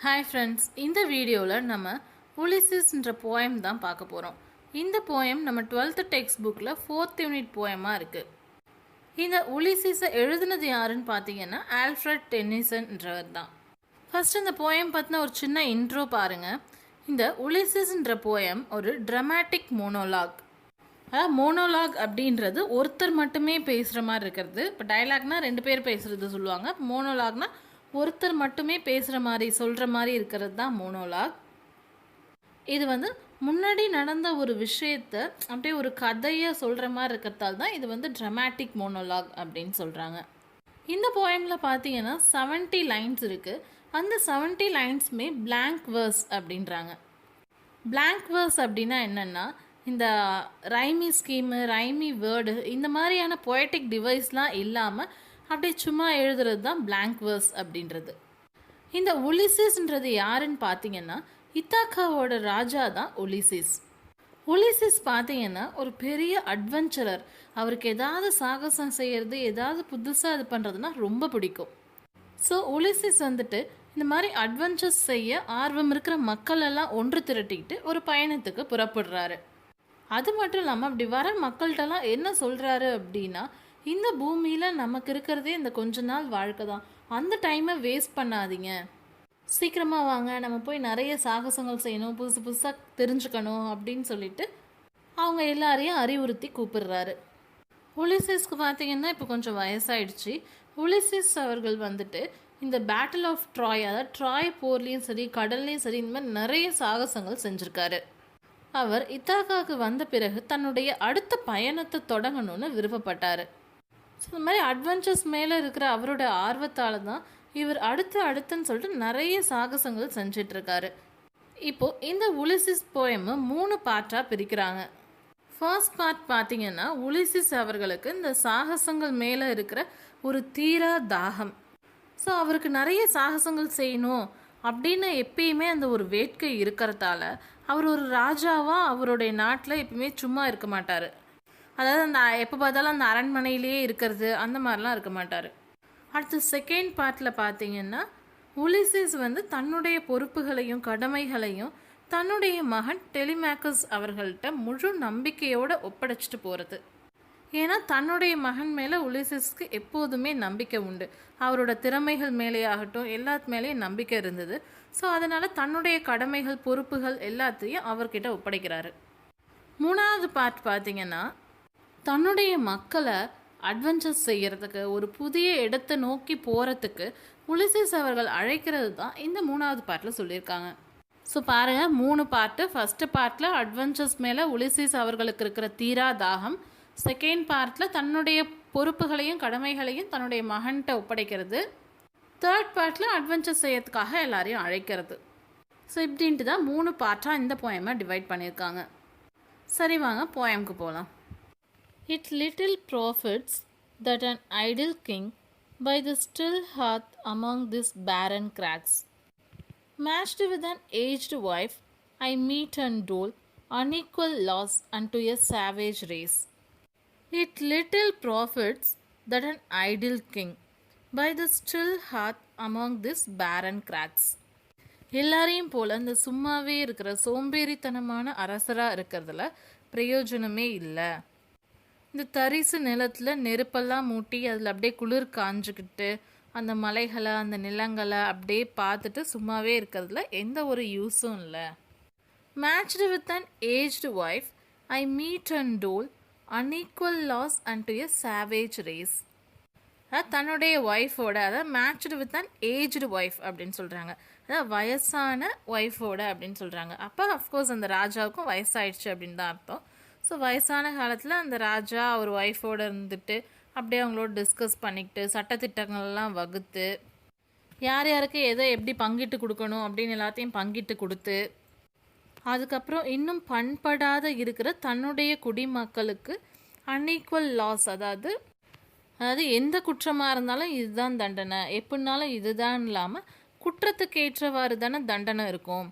Hi friends, இந்த வீடியோவில் நம்ம உலிசிஸ்ன்ற போயம் தான் பார்க்க போகிறோம். இந்த போயம் நம்ம 12th டெக்ஸ்ட் புக்கில் 4th யூனிட் போயமாக இருக்குது. இந்த உலிசிஸை எழுதுனது யாருன்னு பார்த்தீங்கன்னா ஆல்ஃப்ரட் டென்னிசன்ன்றவர் தான். ஃபர்ஸ்ட் இந்த போயம் பற்றின ஒரு சின்ன இன்ட்ரோ பாருங்கள். இந்த உலிசிஸ்ன்ற போயம் ஒரு ட்ராமாட்டிக் மோனோலாக். அதாவது மோனோலாக் அப்படின்றது ஒருத்தர் மட்டுமே பேசுகிற மாதிரி இருக்கிறது. இப்போ டைலாக்னா 2 பேர் பேசுகிறது சொல்லுவாங்க. மோனோலாக்னா ஒருத்தர் மட்டுமே பேசுகிற மாதிரி சொல்கிற மாதிரி இருக்கிறது தான் மோனோலாக். இது முன்னாடி நடந்த ஒரு விஷயத்தை அப்படியே ஒரு கதையை சொல்கிற மாதிரி இருக்கிறதால தான் இது ட்ராமாட்டிக் மோனோலாக் அப்படின்னு சொல்கிறாங்க. இந்த போயமில் பார்த்தீங்கன்னா 70 லைன்ஸ் இருக்குது. அந்த 70 லைன்ஸுமே பிளாங்க் வேர்ஸ் அப்படின்றாங்க. பிளாங்க் வேர்ஸ் அப்படின்னா என்னென்னா, இந்த ரைமி ஸ்கீமு, ரைமி வேர்டு இந்த மாதிரியான பொயட்டிக் டிவைஸ்லாம் இல்லாமல் அப்படியே சும்மா எழுதுறது தான் பிளாங்க் வேர்ஸ் அப்படின்றது. இந்த உலிசிஸ்ன்றது யாருன்னு பார்த்தீங்கன்னா இத்தாக்காவோட ராஜா தான் உலிசிஸ். உலிசிஸ் பார்த்தீங்கன்னா ஒரு பெரிய அட்வென்ச்சரர். அவருக்கு ஏதாவது சாகசம் செய்கிறது, ஏதாவது புதுசாக இது பண்ணுறதுனா ரொம்ப பிடிக்கும். ஸோ உலிசிஸ் இந்த மாதிரி அட்வென்ச்சர்ஸ் செய்ய ஆர்வம் இருக்கிற மக்கள் எல்லாம் ஒன்று திரட்டிக்கிட்டு ஒரு பயணத்துக்கு புறப்படுறாரு. அது மட்டும் இல்லாமல் அப்படி வர மக்கள்கிட்டலாம் என்ன சொல்கிறாரு அப்படின்னா, இந்த பூமியில் நமக்கு இருக்கிறதே இந்த கொஞ்ச நாள் வாழ்க்கை தான், அந்த டைமை வேஸ்ட் பண்ணாதீங்க, சீக்கிரமாக வாங்க, நம்ம போய் நிறைய சாகசங்கள் செய்யணும், புதுசு புதுசாக தெரிஞ்சுக்கணும் அப்படின்னு சொல்லிட்டு அவங்க எல்லாரையும் அறிவுறுத்தி கூப்பிடுறாரு. உலிசிஸ்க்கு பார்த்தீங்கன்னா இப்போ கொஞ்சம் வயசாயிடுச்சு. உலிசிஸ் அவர்கள் இந்த பேட்டில் ஆஃப் ட்ராய், அதாவது ட்ராய் போர்லேயும் சரி கடல்லையும் சரி இந்த மாதிரி நிறைய சாகசங்கள் செஞ்சுருக்காரு. அவர் இத்தாக்காவுக்கு வந்த பிறகு தன்னுடைய அடுத்த பயணத்தை தொடங்கணும்னு விருப்பப்பட்டார். ஸோ இந்த மாதிரி அட்வென்ச்சர்ஸ் மேலே இருக்கிற அவரோட ஆர்வத்தால் தான் இவர் அடுத்துன்னு சொல்லிட்டு நிறைய சாகசங்கள் செஞ்சிட்ருக்காரு. இப்போது இந்த உலிசிஸ் போயமை 3 பார்ட்டாக பிரிக்கிறாங்க. ஃபர்ஸ்ட் பார்ட் பார்த்தீங்கன்னா உலிசிஸ் அவர்களுக்கு இந்த சாகசங்கள் மேலே இருக்கிற ஒரு தீரா தாகம். ஸோ அவருக்கு நிறைய சாகசங்கள் செய்யணும் அப்படின்னு எப்பயுமே அந்த ஒரு வேட்கை இருக்கிறதால அவர் ஒரு ராஜாவாக அவருடைய நாட்டில் எப்பயுமே சும்மா இருக்க மாட்டார். அதாவது அந்த எப்போ பார்த்தாலும் அந்த அரண்மனையிலேயே இருக்கிறது அந்த மாதிரிலாம் இருக்க மாட்டார். அடுத்து செகண்ட் பார்ட்டில் பார்த்தீங்கன்னா உலிசிஸ் தன்னுடைய பொறுப்புகளையும் கடமைகளையும் தன்னுடைய மகன் டெலிமேக்கஸ் அவர்கள்ட்ட முழு நம்பிக்கையோடு ஒப்படைச்சிட்டு போகிறது. ஏன்னா தன்னுடைய மகன் மேலே உலிசிஸ்க்கு எப்போதுமே நம்பிக்கை உண்டு. அவரோட திறமைகள் மேலே ஆகட்டும் எல்லாத்து மேலேயும் நம்பிக்கை இருந்தது. ஸோ அதனால் தன்னுடைய கடமைகள் பொறுப்புகள் எல்லாத்தையும் அவர்கிட்ட ஒப்படைக்கிறாரு. 3வது பார்ட் பார்த்திங்கன்னா தன்னுடைய மக்களை அட்வென்ச்சர்ஸ் செய்கிறதுக்கு ஒரு புதிய இடத்தை நோக்கி போகிறதுக்கு உலிசிஸ் அவர்கள் அழைக்கிறது தான் இந்த 3வது பார்ட்டில் சொல்லியிருக்காங்க. ஸோ பாருங்கள் 3 பார்ட்டு. ஃபஸ்ட்டு பார்ட்டில் அட்வென்ச்சர்ஸ் மேலே உலிசிஸ் அவர்களுக்கு இருக்கிற தீரா தாகம். செகண்ட் பார்ட்டில் தன்னுடைய பொறுப்புகளையும் கடமைகளையும் தன்னுடைய மகன்கிட்ட ஒப்படைக்கிறது. தேர்ட் பார்ட்டில் அட்வென்ச்சர் செய்யறதுக்காக எல்லாரையும் அழைக்கிறது. ஸோ இப்படின்ட்டு தான் 3 பார்ட்டாக இந்த போயமை டிவைட் பண்ணியிருக்காங்க. சரி வாங்க போயமுக்கு போகலாம். It little profits that an idle king by the still hearth among these barren crags, matched with an aged wife, I meet and dole unequal loss unto a savage race. It little profits that an idle king by the still hearth among these barren crags. எல்லாரையும் போல் இந்த சும்மாவே இருக்கிற சோம்பேறித்தனமான அரசராக இருக்கிறதுல பிரயோஜனமே இல்லை. இந்த தரிசு நிலத்தில் நெருப்பெல்லாம் மூட்டி அதில் அப்படியே குளிர் காஞ்சிக்கிட்டு அந்த மலைகளை அந்த நிலங்களை அப்படியே பார்த்துட்டு சும்மாவே இருக்கிறதுல எந்த ஒரு யூஸும் இல்லை. Matched with an aged wife I meet and toll unequal loss unto a savage race. தன்னுடைய ஒய்ஃபோட, அதாவது matched with an aged wife அப்படின்னு சொல்கிறாங்க. அதாவது வயசான ஒய்ஃபோட அப்படின்னு சொல்கிறாங்க. அப்போ அஃப்கோர்ஸ் அந்த ராஜாவுக்கும் வயசாயிடுச்சு அப்படின்னு தான் அர்த்தம். ஸோ வயசான காலத்தில் அந்த ராஜா அவர் ஒய்ஃபோடு இருந்துட்டு அப்படியே அவங்களோட டிஸ்கஸ் பண்ணிக்கிட்டு சட்டத்திட்டங்கள்லாம் வகுத்து யார் யாருக்கு எதை எப்படி பங்கிட்டு கொடுக்கணும் அப்படின்னு எல்லாத்தையும் பங்கிட்டு கொடுத்து அதுக்கப்புறம் இன்னும் பண்படாத இருக்கிற தன்னுடைய குடிமக்களுக்கு அன்ஈக்குவல் லாஸ், அதாவது எந்த குற்றமாக இருந்தாலும் இதுதான் தண்டனை, எப்படினாலும் இதுதான் இல்லாமல் குற்றத்துக்கு ஏற்றவாறு தானே தண்டனை இருக்கும்.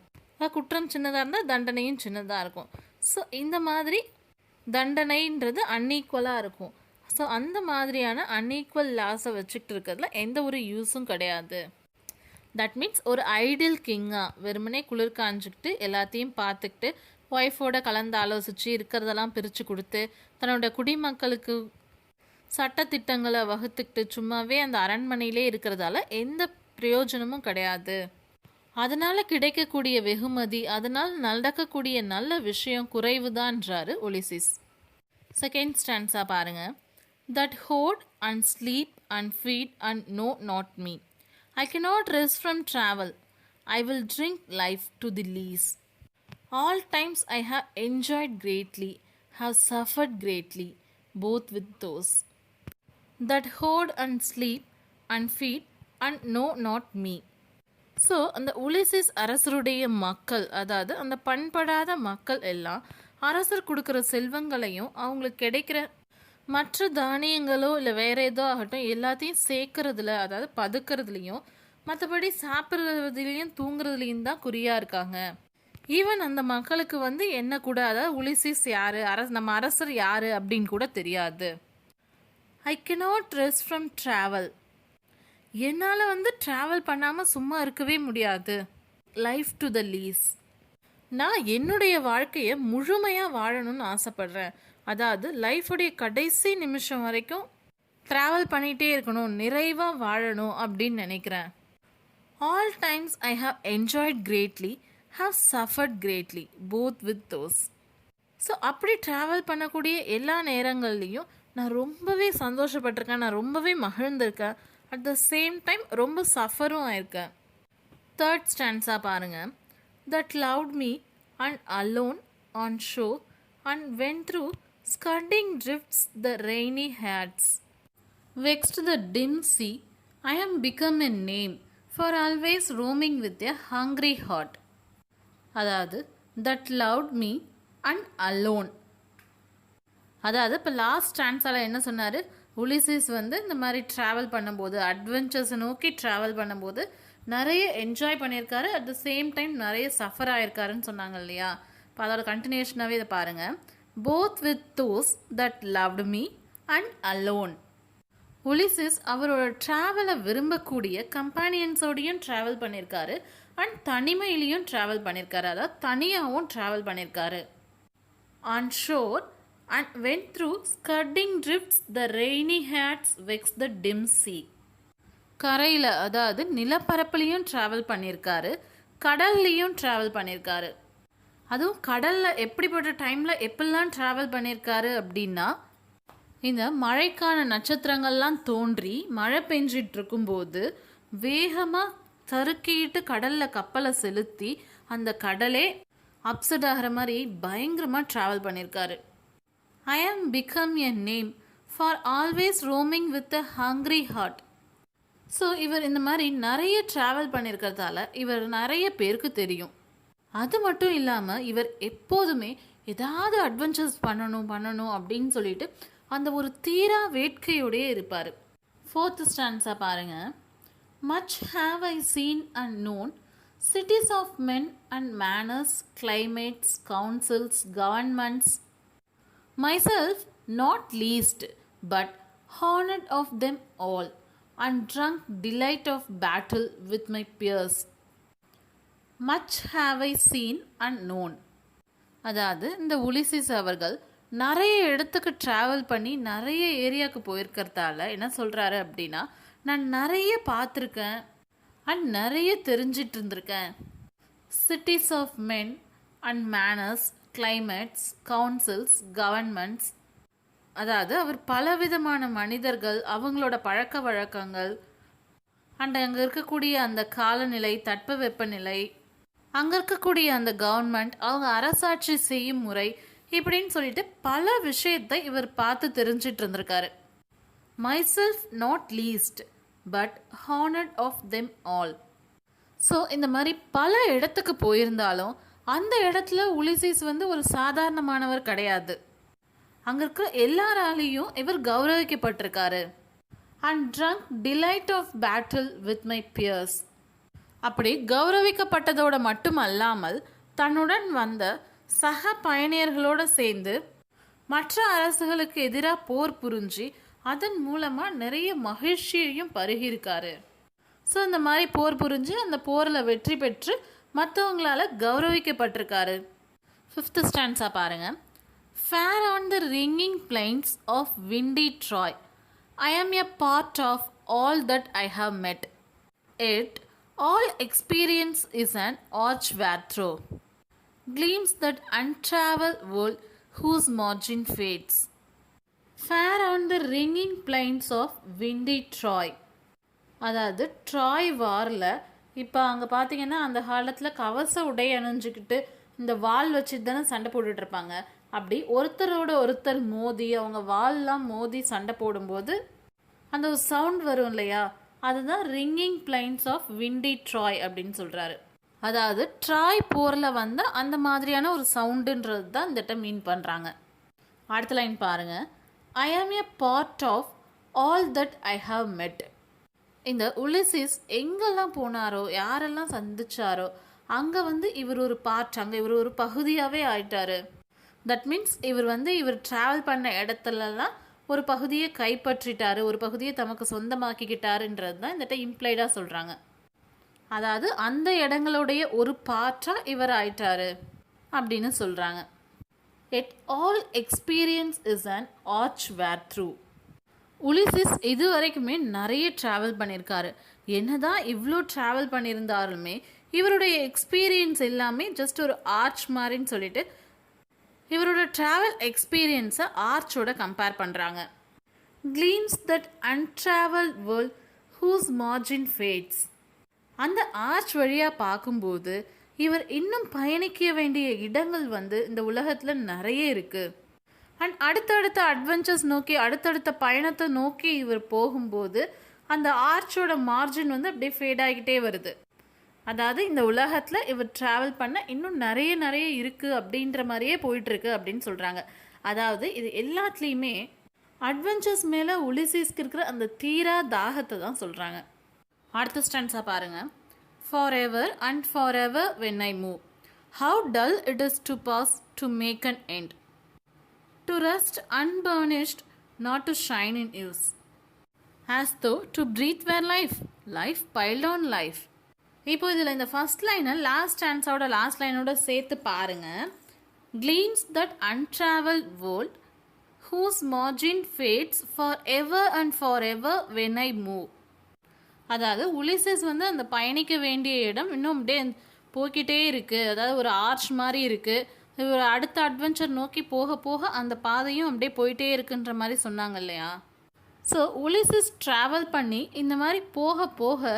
குற்றம் சின்னதாக இருந்தால் தண்டனையும் சின்னதாக இருக்கும். ஸோ இந்த மாதிரி தண்டனைன்றது அன்ஈக்குவலாக இருக்கும். ஸோ அந்த மாதிரியான அன்ஈக்குவல் லாஸை வச்சுக்கிட்டு இருக்கிறதுல எந்த ஒரு யூஸும் கிடையாது. தட் மீன்ஸ் ஒரு ஐடியல் கிங்காக வெறுமனே குளிர் காஞ்சிக்கிட்டு எல்லாத்தையும் பார்த்துக்கிட்டு ஒய்ஃபோட கலந்து ஆலோசித்து இருக்கிறதெல்லாம் பிரித்து கொடுத்து தன்னோட குடிமக்களுக்கு சட்டத்திட்டங்களை வகுத்துக்கிட்டு சும்மாவே அந்த அரண்மனையிலே இருக்கிறதால எந்த பிரயோஜனமும் கிடையாது. அதனால் கிடைக்கக்கூடிய வெகுமதி, அதனால் நடக்கக்கூடிய நல்ல விஷயம் குறைவுதான்றாரு உலிசிஸ். செகண்ட் ஸ்டான்ஸாக பாருங்கள். That hoard and sleep and feed and know not me. I cannot rest from travel. I will drink life to the lees. All times I have enjoyed greatly, have suffered greatly, both with those that hoard and sleep and feed and know not me. So அந்த உலிசிஸ் அரசருடைய மக்கள், அதாவது அந்த பண்படாத மக்கள் எல்லாம் அரசர் கொடுக்குற செல்வங்களையும் அவங்களுக்கு கிடைக்கிற மற்ற தானியங்களோ இல்லை வேற ஏதோ ஆகட்டும் எல்லாத்தையும் சேர்க்கறதுல, அதாவது பதுக்கிறதுலையும் மற்றபடி சாப்பிட்றதுலையும் தூங்குறதுலையும் தான் குறியாக இருக்காங்க. ஈவன் அந்த மக்களுக்கு என்ன கூட, அதாவது உலிசிஸ் யார், நம்ம அரசர் யார் அப்படின்னு கூட தெரியாது. I cannot rest from travel. என்னால் ட்ராவல் பண்ணாமல் சும்மா இருக்கவே முடியாது. Life to the lees. நான் என்னுடைய வாழ்க்கையை முழுமையாக வாழணும்னு ஆசைப்படுறேன். அதாவது லைஃபுடைய கடைசி நிமிஷம் வரைக்கும் ட்ராவல் பண்ணிகிட்டே இருக்கணும், நிறைவாக வாழணும் அப்படின்னு நினைக்கிறேன். All times I have enjoyed greatly, have suffered greatly, both with those. So அப்படி ட்ராவல் பண்ணக்கூடிய எல்லா நேரங்கள்லேயும் நான் ரொம்பவே சந்தோஷப்பட்டிருக்கேன், நான் ரொம்பவே மகிழ்ந்திருக்கேன். அட் த சேம் டைம் ரொம்ப சஃபரும் ஆயிருக்கேன். தேர்ட் ஸ்டான்ஸாக பாருங்கள். That loved me and alone on show and went through scudding drifts the rainy hats. Vexed the dim sea, I am become a name for always roaming with a hungry heart. அதாவது that loved me and alone. அதாவது இப்போ last ஸ்டான்ஸால் என்ன சொன்னார், உலிசிஸ் இந்த மாதிரி travel பண்ணும்போது, அட்வென்ச்சர்ஸை நோக்கி travel பண்ணும்போது நிறைய என்ஜாய் பண்ணியிருக்காரு, அட் த சேம் டைம் நிறைய சஃபர் ஆயிருக்காருன்னு சொன்னாங்க இல்லையா. இப்போ அதோட கண்டினியூஷனாகவே இதை பாருங்கள். both with those that loved me and alone. உலிசிஸ் அவரோட ட்ராவலை விரும்பக்கூடிய கம்பானியன்ஸோடையும் ட்ராவல் பண்ணியிருக்காரு அண்ட் தனிமையிலையும் ட்ராவல் பண்ணியிருக்காரு, அதாவது தனியாகவும் ட்ராவல் பண்ணியிருக்காரு. On shore and went through scudding drifts the rainy Hyades vex the dim sea. கரையில், அதாவது நிலப்பரப்புலையும் ட்ராவல் பண்ணியிருக்காரு, கடல்லையும் ட்ராவல் பண்ணியிருக்காரு. அதுவும் கடலில் எப்படிப்பட்ட டைமில் எப்படிலாம் ட்ராவல் பண்ணியிருக்காரு அப்படின்னா, இந்த மழைக்கான நட்சத்திரங்கள்லாம் தோன்றி மழை பெஞ்சிட்டு இருக்கும்போது வேகமாக சறுக்கிட்டு கடலில் கப்பலை செலுத்தி அந்த கடலே அப்செட் ஆகிற மாதிரி பயங்கரமாக ட்ராவல் பண்ணியிருக்காரு. I am become a name for always roaming with a hungry heart. So இவர் இந்த மாதிரி நிறைய ட்ராவல் பண்ணியிருக்கிறதால இவர் நிறைய பேருக்கு தெரியும். அது மட்டும் இல்லாமல் இவர் எப்போதுமே ஏதாவது அட்வென்ச்சர்ஸ் பண்ணணும் அப்படின்னு சொல்லிட்டு அந்த ஒரு தீரா வேட்கையோடையே இருப்பார். ஃபோர்த் ஸ்டான்ஸாக பாருங்கள். Much have I seen and known cities of men and manners, climates, councils, governments, myself not least, but honored of them all, and drunk delight of battle with my peers. Much have I seen and known. அதாவது இந்த உலிசிஸ் அவர்கள் நிறைய இடத்துக்கு travel பண்ணி நிறைய ஏரியாவுக்கு போயிருக்கிறதால என்ன சொல்கிறாரு அப்படின்னா, நான் நிறைய பார்த்துருக்கேன் அண்ட் நிறைய தெரிஞ்சிட்டு இருந்திருக்கேன். Cities of men and manners, climates, councils, governments. அதாவது அவர் பலவிதமான மனிதர்கள், அவங்களோட பழக்க வழக்கங்கள் அண்ட் அங்கே இருக்கக்கூடிய அந்த காலநிலை, தட்பவெப்பநிலை, அங்கே இருக்கக்கூடிய அந்த கவர்மெண்ட், அவங்க அரசாட்சி செய்யும் முறை, இப்படின்னு சொல்லிட்டு பல விஷயத்தை இவர் பார்த்து தெரிஞ்சிட்டு இருந்திருக்காரு. Myself not least but honoured of them all. So இந்த மாதிரி பல இடத்துக்கு போயிருந்தாலும் அந்த இடத்துல உலிசிஸ் ஒரு சாதாரணமானவர் கிடையாது. அங்கே இருக்கிற எல்லாராலையும் இவர் கௌரவிக்கப்பட்டிருக்காரு. And drunk delight of battle with my peers. அப்படி கௌரவிக்கப்பட்டதோடு மட்டுமல்லாமல் தன்னுடன் வந்த சக பயணியர்களோடு சேர்ந்து மற்ற அரசுகளுக்கு எதிராக போர் புரிஞ்சு அதன் மூலமாக நிறைய மகிழ்ச்சியையும் பருகியிருக்காரு. ஸோ இந்த மாதிரி போர் புரிஞ்சு அந்த போரில் வெற்றி பெற்று மற்றவங்களால கௌரவிக்கப்பட்டிருக்காரு. 5th ஸ்டான்ஸா பாருங்க. Fair on the ringing plains of windy Troy, I am a part of all that I have met. Yet all experience is an arch wherethrough gleams that untraveled world whose margin fades. Fair on the ringing plains of windy Troy. அதாவது TRAI வாரில் இப்போ அங்கே பார்த்தீங்கன்னா அந்த காலத்தில் கவச உடை அணிஞ்சிக்கிட்டு இந்த வால் வச்சுட்டு தானே சண்டை போட்டுட்ருப்பாங்க. அப்படி ஒருத்தரோட ஒருத்தர் மோதி அவங்க வால்லாம் மோதி சண்டை போடும்போது அந்த ஒரு சவுண்ட் வரும் இல்லையா, அதுதான் ringing plains of windy Troy அப்படின்னு சொல்கிறாரு. அதாவது ட்ராய் போரில் வந்து அந்த மாதிரியான ஒரு சவுண்டுன்றது தான் இந்த இடத்த மீன் பண்ணுறாங்க. அடுத்த லைன் பாருங்கள். I am a part of all that I have met. இந்த உலிசிஸ் எங்கெல்லாம் போனாரோ யாரெல்லாம் சந்திச்சாரோ அங்கே வந்து இவர் ஒரு பார்ட், அங்கே இவர் ஒரு பகுதியாகவே ஆயிட்டாரு. தட் மீன்ஸ் இவர் ட்ராவல் பண்ண இடத்துலலாம் ஒரு பகுதியை கைப்பற்றிட்டாரு, ஒரு பகுதியை தமக்கு சொந்தமாக்கிக்கிட்டாருன்றது தான் இந்த இம்ப்ளைடாக சொல்கிறாங்க. அதாவது அந்த இடங்களுடைய ஒரு பார்ட்டாக இவர் ஆயிட்டாரு அப்படின்னு சொல்கிறாங்க. Yet all experience is an arch wherethrough. Ulysses இது வரைக்குமே நிறைய ட்ராவல் பண்ணியிருக்காரு. என்னதான் இவ்வளோ ட்ராவல் பண்ணியிருந்தாலுமே இவருடைய எக்ஸ்பீரியன்ஸ் எல்லாமே ஜஸ்ட் ஒரு ஆர்ச் மாதிரின்னு சொல்லிட்டு இவரோட ட்ராவல் எக்ஸ்பீரியன்ஸை ஆர்ச்சோட கம்பேர் பண்ணுறாங்க. Gleams that untravelled world whose margin fades. அந்த ஆர்ச் வழியாக பார்க்கும்போது இவர் இன்னும் பயணிக்க வேண்டிய இடங்கள் வந்து இந்த உலகத்தில் நிறைய இருக்குது. அண்ட் அடுத்தடுத்த அட்வென்ச்சர்ஸ் நோக்கி அடுத்தடுத்த பயணத்தை நோக்கி இவர் போகும்போது அந்த ஆர்ச்சோட மார்ஜின் வந்து அப்படியே ஃபேட் ஆகிக்கிட்டே வருது. அதாவது இந்த உலகத்தில் இவர் ட்ராவல் பண்ண இன்னும் நிறைய இருக்குது அப்படின்ற மாதிரியே போயிட்டுருக்கு அப்படின்னு சொல்கிறாங்க. அதாவது இது எல்லாத்துலேயுமே அட்வென்ச்சர்ஸ் மேலே உலிசிஸ்க்கு இருக்கிற அந்த தீரா தாகத்தை தான் சொல்கிறாங்க. அடுத்த ஸ்டான்ஸாக பாருங்கள். For ever and for ever when I move, how dull it is to pause to make an end, to rest unburnished, not to shine in use, as though to breathe were life, life piled on life. இப்போ இதில் இந்த first லைனை last ஸ்டான்ஸோட last லைனோட சேர்த்து பாருங்க. gleams that untraveled world whose margin fades forever and forever when I move. அதாவது உலிசஸ் வந்து அந்த பயணிக்க வேண்டிய இடம் இன்னும் அப்படியே போய்கிட்டே இருக்குது. அதாவது ஒரு ஆர்ச் மாதிரி இருக்குது. இவர் அடுத்த அட்வென்ச்சர் நோக்கி போக போக அந்த பாதையும் அப்படியே போயிட்டே இருக்குன்ற மாதிரி சொன்னாங்க இல்லையா. ஸோ உலிசிஸ் ட்ராவல் பண்ணி இந்த மாதிரி போக போக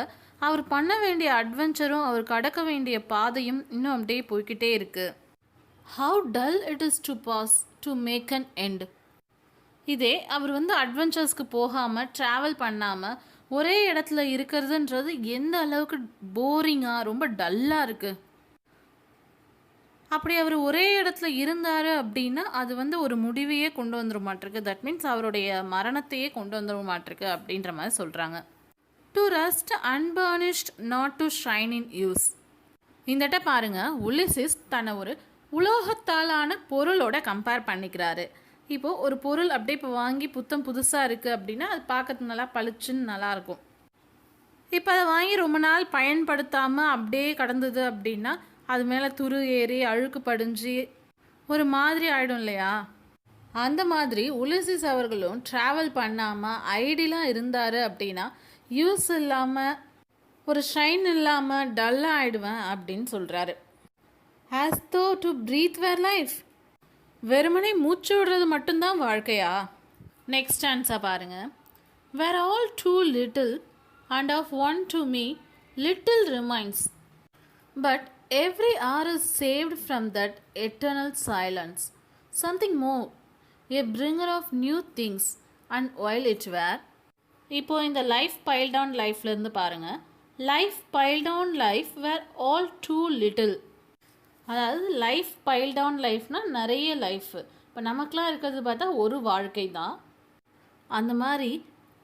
அவர் பண்ண வேண்டிய அட்வென்ச்சரும் அவர் கடக்க வேண்டிய பாதையும் இன்னும் அப்படியே போய்கிட்டே இருக்குது. How dull it is to pause to make an end. இதே அவர் வந்து அட்வென்ச்சர்ஸ்க்கு போகாமல் ட்ராவல் பண்ணாமல் ஒரே இடத்துல இருக்கிறதுன்றது எந்த அளவுக்கு போரிங்காக ரொம்ப டல்லாக இருக்குது. அப்படி அவர் ஒரே இடத்துல இருந்தார் அப்படின்னா அது வந்து ஒரு முடிவையே கொண்டு வந்துட மாட்டிருக்கு. தட் மீன்ஸ் அவருடைய மரணத்தையே கொண்டு வந்துட மாட்டிருக்கு அப்படின்ற மாதிரி சொல்கிறாங்க. To rust unburnished not to shine in use. இந்த பாருங்க, உலிசிஸ் தன்னை ஒரு உலோகத்தாலான பொருளோட கம்பேர் பண்ணிக்கிறாரு. இப்போது ஒரு பொருள் அப்படியே இப்போ வாங்கி புதுசாக இருக்குது அப்படின்னா அது பார்க்கறது நல்லா பளிச்சுன்னு நல்லாயிருக்கும். இப்போ அதை வாங்கி ரொம்ப நாள் பயன்படுத்தாமல் அப்படியே கடந்தது அப்படின்னா அது மேலே துரு ஏறி அழுக்கு படிஞ்சு ஒரு மாதிரி ஆகிடும் இல்லையா. அந்த மாதிரி உலிசிஸ் அவர்களும் ட்ராவல் பண்ணாமல் ஐடியலாக இருந்தார் அப்படின்னா யூஸ் இல்லாமல் ஒரு ஷைன் இல்லாமல் டல்லாக ஆகிடுவேன் அப்படின்னு சொல்கிறாரு. ஆஸ் தோ டு பிரீத் வேர் லைஃப். வெறுமனே மூச்சு விடுறது மட்டும்தான் வாழ்க்கையா? நெக்ஸ்ட் ஆன்சர் பாருங்கள். Were all too little and of one to me little remains, but every hour is saved from that eternal silence. Something more, a bringer of new things, and while it were. இப்போ இந்த life piled on லைஃப்லேருந்து பாருங்கள். Life piled on life were all too little. அதாவது life piled on லைஃப்னால் நிறைய life. இப்போ நமக்கெலாம் இருக்கிறது பார்த்தா ஒரு வாழ்க்கை தான். அந்த மாதிரி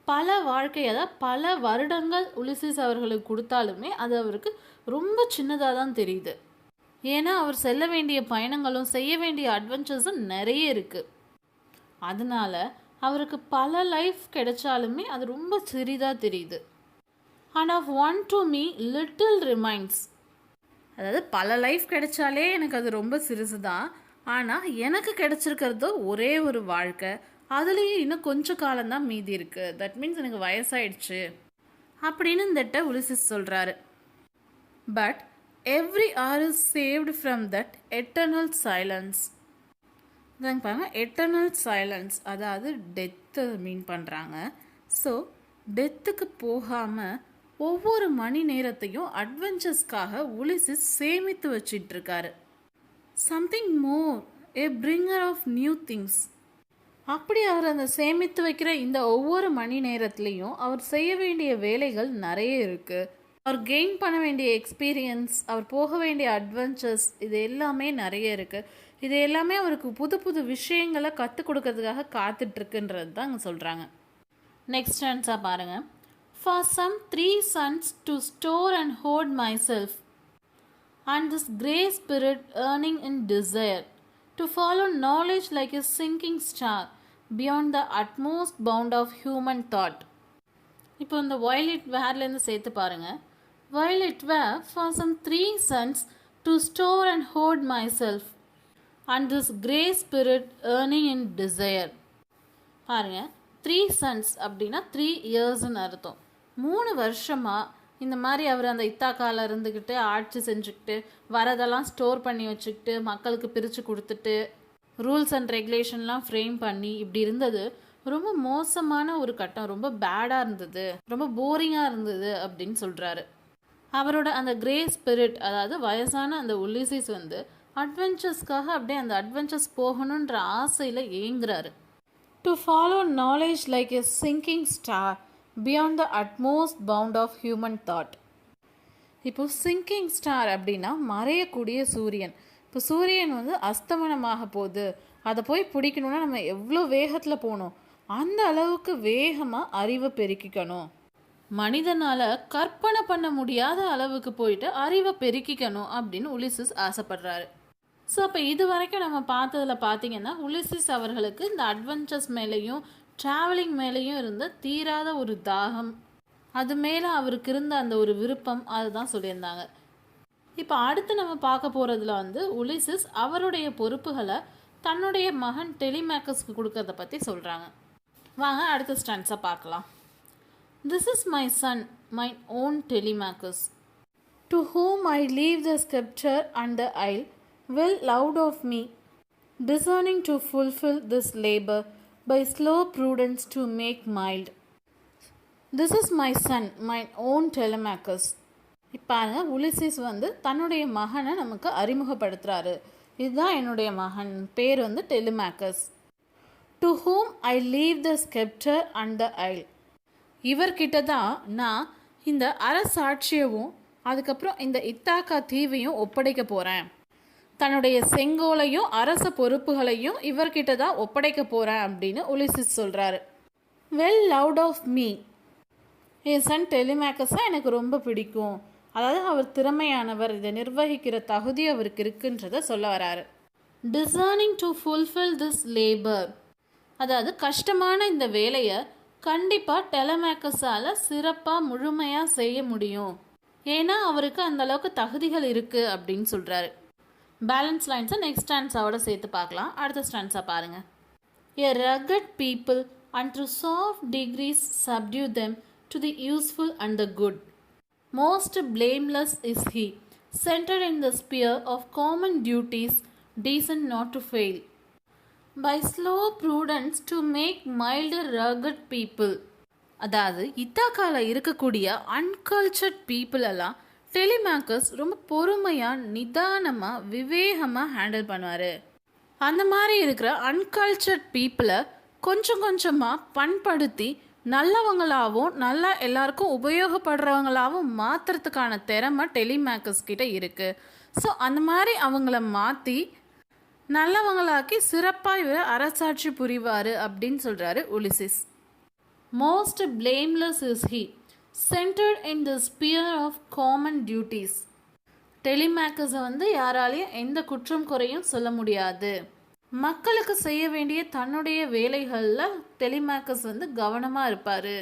பல வாழ்க்கை, அதாவது பல வருடங்கள் உலிசிஸ் அவர்களுக்கு கொடுத்தாலுமே அது அவருக்கு ரொம்ப சின்னதாக தான் தெரியுது. ஏன்னா அவர் செல்ல வேண்டிய பயணங்களும் செய்ய வேண்டிய அட்வென்ச்சர்ஸும் நிறைய இருக்குது. அதனால் அவருக்கு பல லைஃப் கிடைச்சாலுமே அது ரொம்ப சிறிதாக தெரியுது. and of one to me little remains. அதாவது பல லைஃப் கிடைச்சாலே எனக்கு அது ரொம்ப சிறுசு தான். ஆனால் எனக்கு கிடைச்சிருக்கிறது ஒரே ஒரு வாழ்க்கை, அதுலேயும் இன்னும் கொஞ்சம் காலம்தான் மீதி இருக்குது. தட் மீன்ஸ் எனக்கு வயசாயிடுச்சு அப்படின்னு இந்த உலிசிஸ் சொல்கிறாரு. But every hour is saved from that eternal silence. இதாங்க பாருங்கள், எட்டர்னல் சைலன்ஸ் அதாவது டெத்தை மீன் பண்ணுறாங்க. ஸோ டெத்துக்கு போகாமல் ஒவ்வொரு மணி நேரத்தையும் அட்வென்ச்சர்ஸ்க்காக உலிசிஸ் சேமித்து வச்சிட்ருக்காரு. Something more, a bringer of new things. அப்படி அவர் அந்த சேமித்து வைக்கிற இந்த ஒவ்வொரு மணி நேரத்துலேயும் அவர் செய்ய வேண்டிய வேலைகள் நிறைய இருக்குது. அவர் கெயின் பண்ண வேண்டிய எக்ஸ்பீரியன்ஸ், அவர் போக வேண்டிய அட்வென்ச்சர்ஸ், இது எல்லாமே நிறைய இருக்குது. இது எல்லாமே அவருக்கு புது புது விஷயங்களை கற்றுக் கொடுக்கறதுக்காக காத்துட்ருக்குன்றது தான் அங்கே சொல்கிறாங்க. நெக்ஸ்ட் ஆன்ஸாக பாருங்கள். For some 3 suns to store and hoard myself, and this grey spirit earning in desire, to follow knowledge like a sinking star, beyond the utmost bound of human thought. இப்போ இந்த violet வேர்லேருந்து சேர்த்து பாருங்கள். Violet were for some 3 suns to store and hoard myself, and this grey spirit earning in desire. பாருங்கள், 3 suns அப்படின்னா 3 இயர்ஸ்ன்னு அர்த்தம். 3 வருஷமாக இந்த மாதிரி அவர் அந்த இத்தாக்கால இருந்துக்கிட்டு ஆட்சி செஞ்சுக்கிட்டு வரதெல்லாம் ஸ்டோர் பண்ணி வச்சுக்கிட்டு மக்களுக்கு பிரித்து கொடுத்துட்டு ரூல்ஸ் அண்ட் ரெகுலேஷன்லாம் ஃப்ரேம் பண்ணி இப்படி இருந்தது ரொம்ப மோசமான ஒரு கட்டம், ரொம்ப பேடாக இருந்தது, ரொம்ப போரிங்காக இருந்தது அப்படின்னு சொல்கிறாரு. அவரோட அந்த கிரே ஸ்பிரிட், அதாவது வயசான அந்த உலிசிஸ் அட்வென்ச்சர்ஸ்க்காக அப்படியே அந்த அட்வென்ச்சர்ஸ் போகணுன்ற ஆசையில் ஏங்குறாரு. To follow knowledge like a sinking star beyond the utmost bound of human thought. இப்போ சிங்கிங் ஸ்டார் அப்படின்னா மறையக்கூடிய சூரியன். இப்போ சூரியன் அஸ்தமனமாக போகுது, அதை போய் பிடிக்கணுன்னா நம்ம எவ்வளோ வேகத்தில் போகணும், அந்த அளவுக்கு வேகமாக அறிவை பெருக்கிக்கணும். மனிதனால் கற்பனை பண்ண முடியாத அளவுக்கு போயிட்டு அறிவை பெருக்கிக்கணும் அப்படின்னு உலிசிஸ் ஆசைப்படுறாரு. ஸோ அப்போ இது வரைக்கும் நம்ம பார்த்ததில் பார்த்திங்கன்னா உலிசிஸ் அவர்களுக்கு இந்த அட்வென்ச்சர்ஸ் மேலேயும் ட்ராவலிங் மேலேயும் இருந்த தீராத ஒரு தாகம், அது மேலே அவருக்கு இருந்த அந்த ஒரு விருப்பம், அதுதான் சொல்லியிருந்தாங்க. இப்போ அடுத்து நம்ம பார்க்க போகிறதுல உலிசிஸ் அவருடைய பொறுப்புகளை தன்னுடைய மகன் டெலிமேக்கஸ்க்கு கொடுக்கறத பற்றி சொல்கிறாங்க. வாங்க அடுத்த ஸ்டான்ஸை பார்க்கலாம். This is my son, my own Telemachus, to whom I leave the sceptre and the isle, well loved of me, discerning to fulfill this labor by slow prudence to make mild. This is my son, my own Telemachus. இப்பாருங்க, உலிசிஸ் தன்னுடைய மகனை நமக்கு அறிமுகப்படுத்துகிறாரு. இதுதான் என்னுடைய மகன், பேர் Telemachus. To whom I leave the sceptre and the isle. இவர்கிட்ட தான் நான் இந்த அரசாட்சியவும் அதுக்கப்புறம் இந்த இத்தாக்கா தீவையும் ஒப்படைக்க போகிறேன். தன்னுடைய செங்கோலையும் அரச பொறுப்புகளையும் இவர்கிட்ட தான் ஒப்படைக்க போகிறேன் அப்படின்னு உலிசிஸ் சொல்கிறாரு. வெல் லவ்ட் ஆஃப் மீ, என் சன் டெலிமேக்கஸாக எனக்கு ரொம்ப பிடிக்கும். அதாவது அவர் திறமையானவர், இதை நிர்வகிக்கிற தகுதி அவருக்கு இருக்குன்றதை சொல்ல வராரு. Discerning to fulfil this labour, அதாவது கஷ்டமான இந்த வேலையை கண்டிப்பாக டெலிமேக்கஸால் சிறப்பாக முழுமையாக செய்ய முடியும், ஏன்னா அவருக்கு அந்தளவுக்கு தகுதிகள் இருக்குது அப்படின்னு சொல்கிறாரு. பேலன்ஸ் லைன்ஸை நெக்ஸ்ட் ஸ்டான்ஸாவோட சேர்த்து பார்க்கலாம். அடுத்த ஸ்டான்ஸாக பாருங்கள். A rugged people and through soft degrees subdue them to the useful and the good. Most blameless is he, centred in the sphere of common duties, decent not to fail. By slow prudence to make mild a rugged people. அதாவது இத்தாக்கால இருக்கக்கூடிய uncultured people எல்லாம் Telemachus ரொம்ப பொறுமையாக நிதானமாக விவேகமாக handle பண்ணுவார். அந்த மாதிரி இருக்கிற அன்கல்ச்சர்ட் பீப்புளை கொஞ்சம் கொஞ்சமாக பண்படுத்தி நல்லவங்களாகவும் நல்லா எல்லாருக்கும் உபயோகப்படுறவங்களாகவும் மாற்றுறதுக்கான திறமை டெலிமேக்கஸ் கிட்ட இருக்குது. ஸோ அந்த மாதிரி அவங்கள மாற்றி நல்லவங்களாக்கி சிறப்பாக இவர் அரசாட்சி புரிவார் அப்படின்னு சொல்கிறாரு Ulysses. Most blameless is he, centred in the sphere of common duties. டெலிமேக்கஸை யாராலையும் எந்த குற்றம் குறையும் சொல்ல முடியாது. மக்களுக்கு செய்ய வேண்டிய தன்னுடைய வேலைகளில் டெலிமேக்கஸ் கவனமாக இருப்பார்.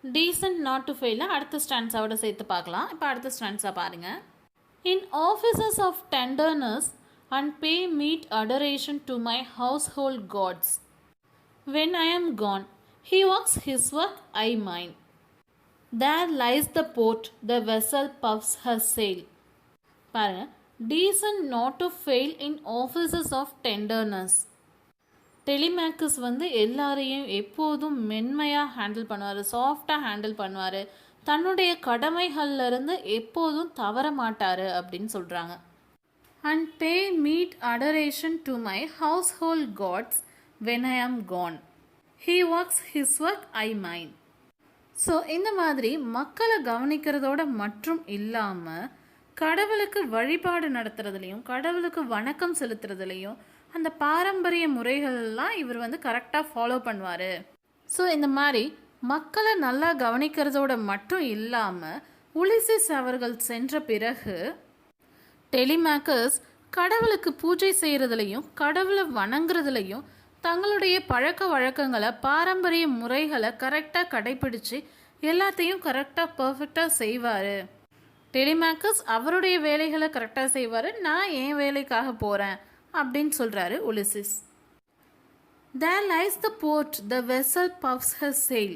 டீசன்ட் நாட் டு ஃபெயில அடுத்த ஸ்டான்ஸாவோட சேர்த்து பார்க்கலாம். இப்போ அடுத்த ஸ்டான்ஸாக பாருங்கள். In offices of tenderness and pay meet adoration to my household gods. When I am gone, he works his work, I mine. There lies the port, the vessel puffs her sail. பாருங்க, decent not to fail in offices of tenderness. Telemachus வந்து எல்லாரையும் எப்போதும் மென்மையாக handle பண்ணுவார், சாஃப்டாக handle பண்ணுவார், தன்னுடைய கடமைகள்லேருந்து எப்போதும் தவற மாட்டார் அப்படின்னு சொல்கிறாங்க. And pay meet adoration to my household gods when I am gone. He works his work, I mine. So இந்த மாதிரி மக்களை கவனிக்கிறதோட மற்றும் இல்லாமல் கடவுளுக்கு வழிபாடு நடத்துறதுலையும் கடவுளுக்கு வணக்கம் செலுத்துறதுலையும் அந்த பாரம்பரிய முறைகள்லாம் இவர் வந்து கரெக்டாக ஃபாலோ பண்ணுவார். ஸோ இந்த மாதிரி மக்களை நல்லா கவனிக்கிறதோட மட்டும் இல்லாமல் உலிசிஸ் அவர்கள் சென்ற பிறகு டெலிமேக்கஸ் கடவுளுக்கு பூஜை செய்கிறதுலையும் கடவுளை வணங்குறதுலையும் தங்களுடைய பழக்க வழக்கங்களை பாரம்பரிய முறைகளை கரெக்டாக கடைப்பிடிச்சு எல்லாத்தையும் கரெக்டாக பர்ஃபெக்டாக செய்வார். டெலிமேக்கஸ் அவருடைய வேலைகளை கரெக்டாக செய்வார், நான் என் வேலைக்காக போகிறேன் அப்படின்னு சொல்கிறாரு உலிசிஸ். There lies the port, the vessel puffs her sail.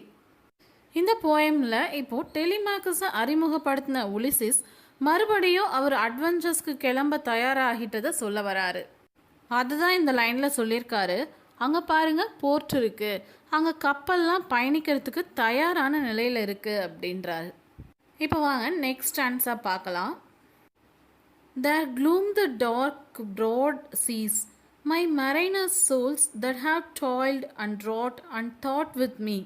இந்த போயமில் இப்போது டெலிமேக்கஸை அறிமுகப்படுத்தின உலிசிஸ் மறுபடியும் அவர் அட்வென்ச்சர்ஸ்க்கு கிளம்ப தயாராகிட்டதை சொல்ல வராரு. அதுதான் இந்த லைனில் சொல்லியிருக்காரு. அங்கே பாருங்கள், போர்ட் இருக்குது, அங்கே கப்பல்லாம் பயணிக்கிறதுக்கு தயாரான நிலையில் இருக்குது அப்படின்றாரு. இப்போ வாங்க நெக்ஸ்ட் ஸ்டான்ஸாக பார்க்கலாம். There gloom the dark broad seas, my mariners' souls that have toiled and wrought and thought with me,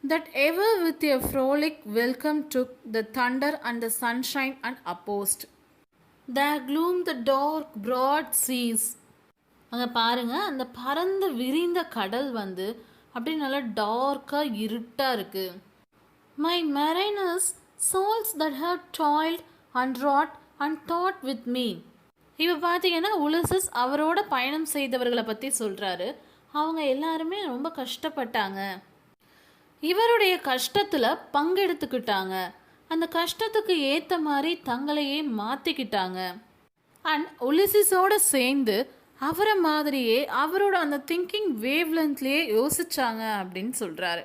that ever with a frolic welcome took the thunder and the sunshine and opposed. There gloom the dark broad seas. அங்கே பாருங்கள், அந்த பரந்து விரிந்த கடல் வந்து அப்படி நல்லா டார்க்காக இருட்டாக இருக்குது. My mariners' souls that have toiled and wrought and thought with me. இப்போ பார்த்தீங்கன்னா உலிசஸ் அவரோட பயணம் செய்தவர்களை பற்றி சொல்கிறாரு. அவங்க எல்லாருமே ரொம்ப கஷ்டப்பட்டாங்க, இவருடைய கஷ்டத்தில் பங்கெடுத்துக்கிட்டாங்க, அந்த கஷ்டத்துக்கு ஏற்ற மாதிரி தங்களையே மாற்றிக்கிட்டாங்க. அண்ட் உலிசிஸோடு சேர்ந்து அவரை மாதிரியே அவரோட அந்த திங்கிங் வேவ்லென்த்லேயே யோசிச்சாங்க அப்படின்னு சொல்கிறாரு.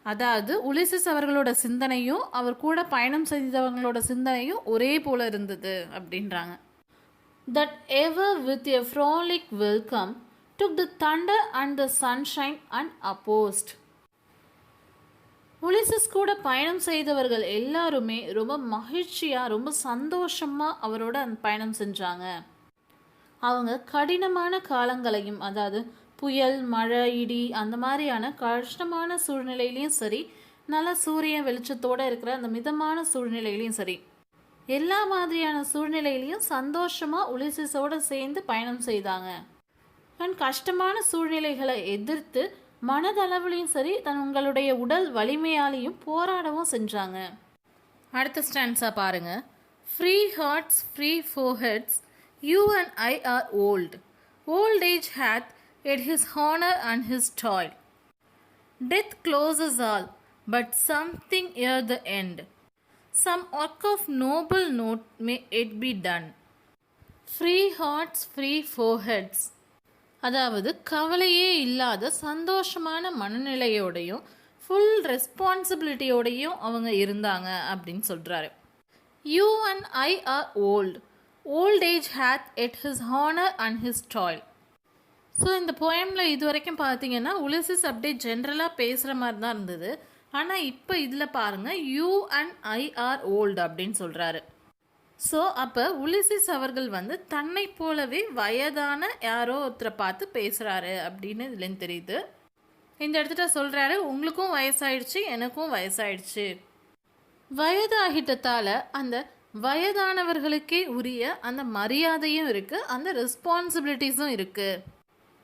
அதாவது உலிசிஸ் அவர்களோட சிந்தனையும் அவர் கூட பயணம் செய்தவங்களோட சிந்தனையும் ஒரே போல இருந்தது அப்படின்றாங்க. That ever with a frolic welcome took the thunder and the sunshine and opposed. உலிசிஸ் கூட பயணம் செய்தவர்கள் எல்லாருமே ரொம்ப மகிழ்ச்சியாக ரொம்ப சந்தோஷமாக அவரோட அந்த பயணம் செஞ்சாங்க. அவங்க கடினமான காலங்களையும், அதாவது புயல், மழை, இடி அந்த மாதிரியான கஷ்டமான சூழ்நிலையிலையும் சரி, நல்ல சூரிய வெளிச்சத்தோடு இருக்கிற அந்த மிதமான சூழ்நிலையிலையும் சரி, எல்லா மாதிரியான சூழ்நிலையிலையும் சந்தோஷமாக உலிசிஸோடு சேர்ந்து பயணம் செய்தாங்க. அண்ட் கஷ்டமான சூழ்நிலைகளை எதிர்த்து மனதளவுலையும் சரி தங்களுடைய உடல் வலிமையாலையும் போராடவும் செஞ்சாங்க. அடுத்த ஸ்டான்ஸாக பாருங்கள். Free hearts, free foreheads, you and I are old. Old age hath yet his honor and his toil. Death closes all, but something ere the end. Some work of noble note may yet be done. Free hearts, free foreheads. அதாவது கவலையே இல்லாத சந்தோஷமான மனநிலையோடையும் full ரெஸ்பான்சிபிலிட்டியோடையும் அவங்க இருந்தாங்க அப்படின்னு சொல்கிறாரு. You and I are old. Old age hath yet his honor and his toil. So இந்த போயமில் இது வரைக்கும் பார்த்தீங்கன்னா உலிசிஸ் அப்படியே ஜென்ரலாக பேசுகிற மாதிரி தான் இருந்தது. ஆனால் இப்போ இதில் பாருங்கள், you and I are old அப்படின்னு சொல்கிறாரு. ஸோ அப்போ உலிசிஸ் அவர்கள் வந்து தன்னை போலவே வயதான யாரோ ஒருத்தரை பார்த்து பேசுகிறாரு அப்படின்னு இதுலேருந்து தெரியுது. இந்த இடத்துல சொல்கிறாரு, உங்களுக்கும் வயசாயிடுச்சு, எனக்கும் வயசாயிடுச்சு. வயதாகிட்டதால் அந்த வயதானவர்களுக்கே உரிய அந்த மரியாதையும் இருக்குது, அந்த ரெஸ்பான்சிபிலிட்டிஸும் இருக்குது.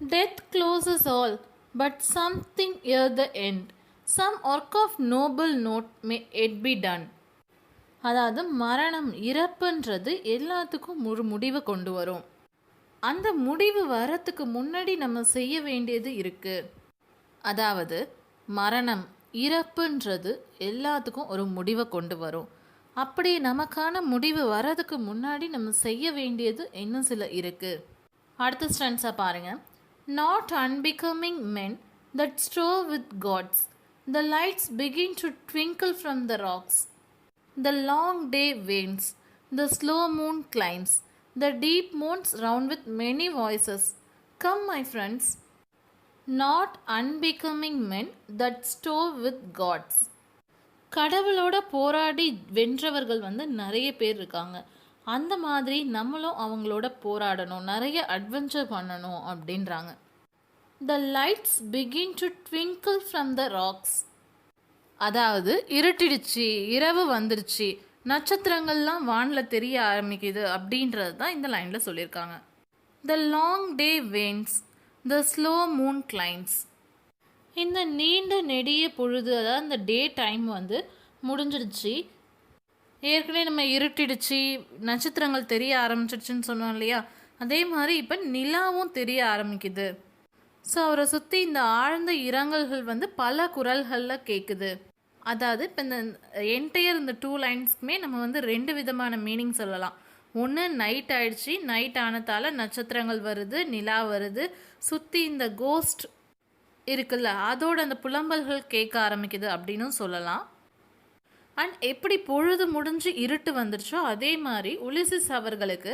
Death closes all but something ere the end. Some work of noble note may yet be done. அதாவது மரணம், இறப்புன்றது எல்லாத்துக்கும் ஒரு முடிவை கொண்டு வரும். அந்த முடிவு வரத்துக்கு முன்னாடி நம்ம செய்ய வேண்டியது இருக்குது. அதாவது மரணம், இறப்புன்றது எல்லாத்துக்கும் ஒரு முடிவை கொண்டு வரும். அப்படி நமக்கான முடிவு வர்றதுக்கு முன்னாடி நம்ம செய்ய வேண்டியது இன்னும் சில இருக்குது. அடுத்த ஸ்ட்ரென்ஸாக பாருங்கள். Not unbecoming men that strove with gods, the lights begin to twinkle from the rocks, the long day wanes, the slow moon climbs, the deep moans round with many voices. Come my friends. Not unbecoming men that strove with gods. கடவுளோட போராடி வென்றவர்கள் நிறைய பேர் இருக்காங்க. அந்த மாதிரி நம்மளும் அவங்களோட போராடணும், நிறைய அட்வென்ச்சர் பண்ணணும் அப்படின்றாங்க. த lights begin to twinkle from the rocks. அதாவது இருட்டிடுச்சு, இரவு வந்துருச்சு, நட்சத்திரங்கள்லாம் வானில் தெரிய ஆரம்பிக்குது அப்படின்றது தான் இந்த லைனில் சொல்லியிருக்காங்க. த long day wanes, the slow moon claims. இந்த நீண்ட நெடிய பொழுது, அதாவது இந்த டே டைம் முடிஞ்சிடுச்சு. ஏற்கனவே நம்ம இருட்டிடுச்சு, நட்சத்திரங்கள் தெரிய ஆரம்பிச்சிடுச்சுன்னு சொன்னோம் இல்லையா, அதே மாதிரி இப்போ நிலாவும் தெரிய ஆரம்பிக்குது. ஸோ அவரை சுற்றி இந்த ஆழ்ந்த இரங்கல்கள் பல குரல்களில் கேட்குது. அதாவது இப்போ இந்த என்டையர் இந்த 2 லைன்ஸ்க்குமே நம்ம 2 விதமான மீனிங் சொல்லலாம். ஒன்று, நைட் ஆயிடுச்சு, நைட் ஆனதால் நட்சத்திரங்கள் வருது, நிலா வருது, சுற்றி இந்த கோஸ்ட் இருக்குல்ல அதோட அந்த புலம்பல்கள் கேட்க ஆரம்பிக்குது அப்படின்னும் சொல்லலாம். அண்ட் எப்படி பொழுது முடிஞ்சு இருட்டு வந்துருச்சோ அதே மாதிரி உலிசிஸ் அவர்களுக்கு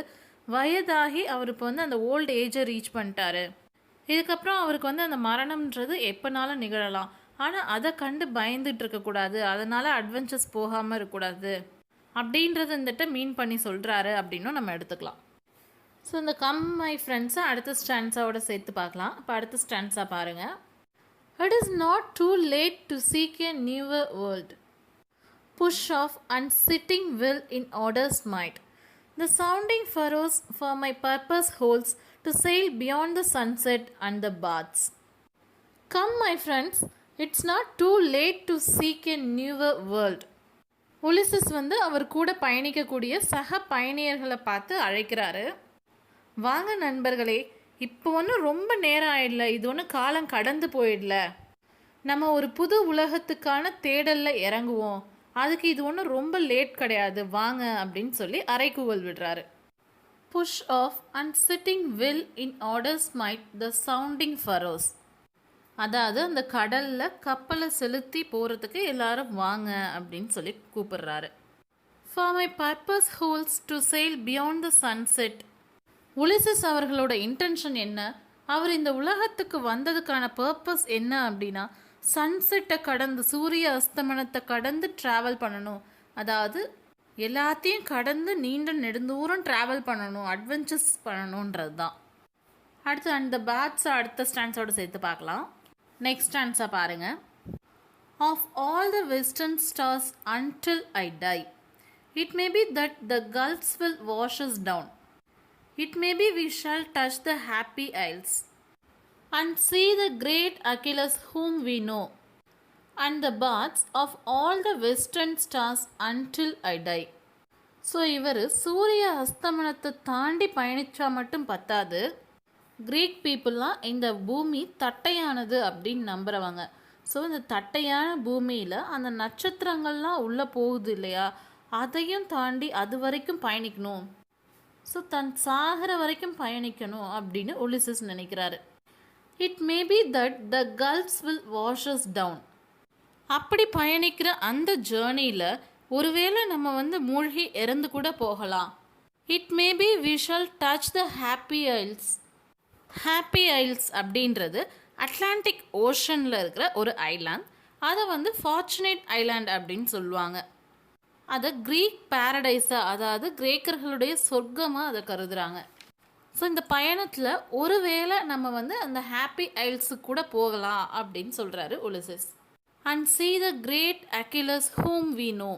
வயதாகி அவர் இப்போ அந்த ஓல்டு ஏஜை ரீச் பண்ணிட்டாரு. இதுக்கப்புறம் அவருக்கு அந்த மரணம்ன்றது எப்போனாலும் நிகழலாம். ஆனால் அதை கண்டு பயந்துட்டு இருக்கக்கூடாது, அதனால் அட்வென்ச்சர்ஸ் போகாமல் இருக்கக்கூடாது அப்படின்றது வந்துட்டு மீன் பண்ணி சொல்கிறாரு அப்படின்னும் நம்ம எடுத்துக்கலாம். ஸோ இந்த கம் மை ஃப்ரெண்ட்ஸை அடுத்த ஸ்டான்ஸாவோட சேர்த்து பார்க்கலாம். இப்போ அடுத்த ஸ்டான்ஸாக பாருங்கள். It is not too late to seek a newer world. Push off and sitting will in order's might. The sounding furrows for my purpose holds to sail beyond the sunset and the baths. Come my friends, it's not too late to seek a newer world. உலிசஸ் அவர் கூட பயணிக்கக்கூடிய சக பயணியர்களை பார்த்து அழைக்கிறாரு. வாங்க நண்பர்களே, இப்போ ஒன்றும் ரொம்ப நேரம் ஆயிடல, இது ஒன்றும் காலம் கடந்து போயிடல, நம்ம ஒரு புது உலகத்துக்கான தேடலில் இறங்குவோம், அதுக்கு இது ஒன்றும் ரொம்ப லேட் கிடையாது, வாங்க அப்படின்னு சொல்லி அறைகூவல் விடுறாரு. Push off and sitting well in orders might the sounding furrows. அதாவது அந்த கடலில் கப்பலை செலுத்தி போகிறதுக்கு எல்லாரும் வாங்க அப்படின்னு சொல்லி கூப்பிடுறாரு. For my purpose holds to sail beyond the sunset. Ulysses அவர்களோட இன்டென்ஷன் என்ன, அவர் இந்த உலகத்துக்கு வந்ததுக்கான பர்பஸ் என்ன அப்படின்னா சன்செட்டை கடந்து, சூரிய அஸ்தமனத்தை கடந்து ட்ராவல் பண்ணணும். அதாவது எல்லாத்தையும் கடந்து நீண்ட நெடுந்தூரம் ட்ராவல் பண்ணணும், அட்வென்ச்சர்ஸ் பண்ணணுன்றது தான். அடுத்து அந்த பேட்ஸை அடுத்த ஸ்டான்ஸோடு சேர்த்து பார்க்கலாம். நெக்ஸ்ட் ஸ்டான்ஸாக பாருங்கள். Of all the western stars until I die, it may be that the gulfs will wash us down. It may be we shall touch the happy isles and see the great Achilles whom we know, and the baths of all the western stars until I die. So இவர் சூரிய அஸ்தமனத்தை தாண்டி பயணித்தா மட்டும் பத்தாது, Greek பீப்புளெலாம் இந்த பூமி தட்டையானது அப்படின்னு நம்புகிறவங்க. So இந்த தட்டையான பூமியில் அந்த நட்சத்திரங்கள்லாம் உள்ளே போகுது இல்லையா, அதையும் தாண்டி அது வரைக்கும் பயணிக்கணும். ஸோ தன் சாகிற வரைக்கும் பயணிக்கணும் அப்படின்னு உலிசஸ் நினைக்கிறாரு. It may be that the gulfs will wash us down. அப்படி பயணிக்கிற அந்த ஜேர்னியில் ஒருவேளை நம்ம மூழ்கி இறந்து கூட போகலாம். It may be we shall touch the happy isles. Happy isles அப்படின்றது அட்லாண்டிக் ஓஷனில் இருக்கிற ஒரு ஐலாண்ட். அதை ஃபார்ச்சுனேட் ஐலாண்ட் அப்படின்னு சொல்லுவாங்க. அதை க்ரீக் பேரடைஸாக, அதாவது கிரேக்கர்களுடைய சொர்க்கமாக அதை கருதுகிறாங்க. ஸோ இந்த பயணத்தில் ஒருவேளை நம்ம அந்த ஹாப்பி ஐல்ஸுக்கு கூட போகலாம் அப்படின்னு சொல்கிறாரு Ulysses. And see the great Achilles whom we know.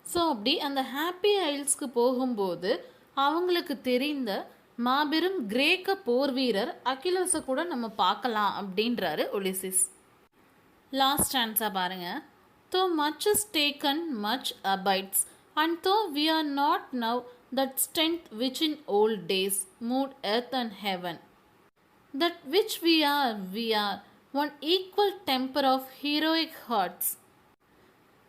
So அப்படி அந்த ஹாப்பி ஐல்ஸ்க்கு போகும்போது அவங்களுக்கு தெரிந்த மாபெரும் கிரேக்க போர் வீரர் அகிலஸை கூட நம்ம பார்க்கலாம் அப்படின்றாரு உலிசஸ். லாஸ்ட் சான்ஸாக பாருங்கள். Though much is taken, much abides, and though we are not now that strength which in old days moved earth and heaven, that which we are, one equal temper of heroic hearts,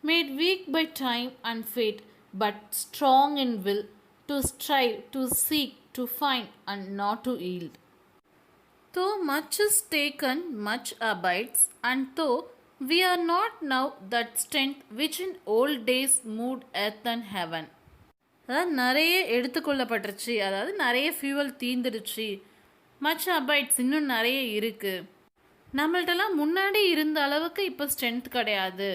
made weak by time and fate, but strong in will, to strive, to seek, to find, and not to yield. Though much is taken, much abides, and though we are not now that strength which in old days moved earth and heaven. அதாவது நிறைய எடுத்துக்கொள்ளப்பட்டுருச்சு, அதாவது நிறைய fuel தீந்துடுச்சு, much abides இன்னும் நிறைய இருக்குது, நம்மள்ட்டலாம் முன்னாடி இருந்த அளவுக்கு இப்போ ஸ்ட்ரென்த் கிடையாது.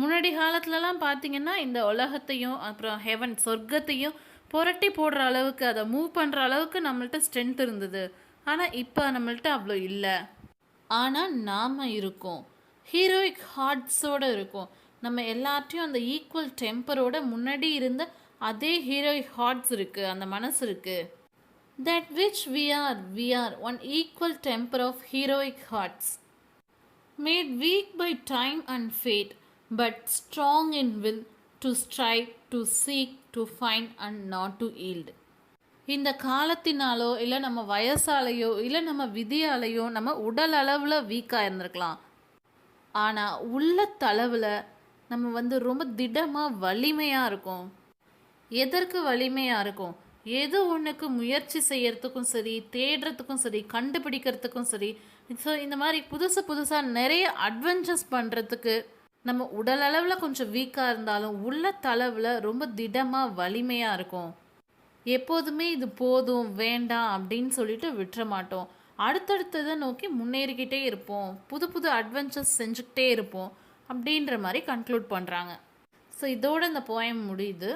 முன்னாடி காலத்துலலாம் பார்த்திங்கன்னா இந்த உலகத்தையும் அப்புறம் ஹெவன் சொர்க்கத்தையும் புரட்டி போடுற அளவுக்கு, அதை மூவ் பண்ணுற அளவுக்கு நம்மள்ட்ட ஸ்ட்ரென்த் இருந்தது. ஆனால் இப்போ நம்மள்ட்ட அவ்வளோ இல்லை. ஆனால் நாம் இருக்கோம், ஹீரோயிக் ஹார்ட்ஸோடு இருக்கோம். நம்ம எல்லாத்தையும் அந்த ஈக்குவல் டெம்பரோட முன்னாடி இருந்த அதே ஹீரோயிக் ஹார்ட்ஸ் இருக்குது, அந்த மனசு இருக்குது. That which we are one equal temper of heroic hearts, made weak by time and fate, but strong in will, to strive, to seek, to find, and not to yield. இந்த காலத்தினாலோ இல்லை நம்ம வயசாலேயோ இல்லை நம்ம விதியாலேயோ நம்ம உடல் அளவில் வீக்காக இருந்திருக்கலாம். ஆனால் உள்ள தளவில் நம்ம ரொம்ப திடமாக வலிமையாக இருக்கும். எதற்கு வலிமையாக இருக்கும்? எது ஒன்றுக்கு முயற்சி செய்யறதுக்கும் சரி, தேடுறதுக்கும் சரி, கண்டுபிடிக்கிறதுக்கும் சரி. ஸோ இந்த மாதிரி புதுசாக நிறைய அட்வென்ச்சர்ஸ் பண்ணுறதுக்கு நம்ம உடல் அளவில் கொஞ்சம் வீக்காக இருந்தாலும் உள்ள தளவில் ரொம்ப திடமாக வலிமையாக இருக்கும். எப்போதுமே இது போதும் வேண்டாம் அப்படின்னு சொல்லிட்டு விட்டுற மாட்டோம். அடுத்தடுத்ததை நோக்கி முன்னேறிக்கிட்டே இருப்போம், புது அட்வென்ச்சர்ஸ் செஞ்சுக்கிட்டே இருப்போம் அப்படின்ற மாதிரி கன்க்ளூட் பண்ணுறாங்க. ஸோ இதோட இந்த போயம் முடியுது.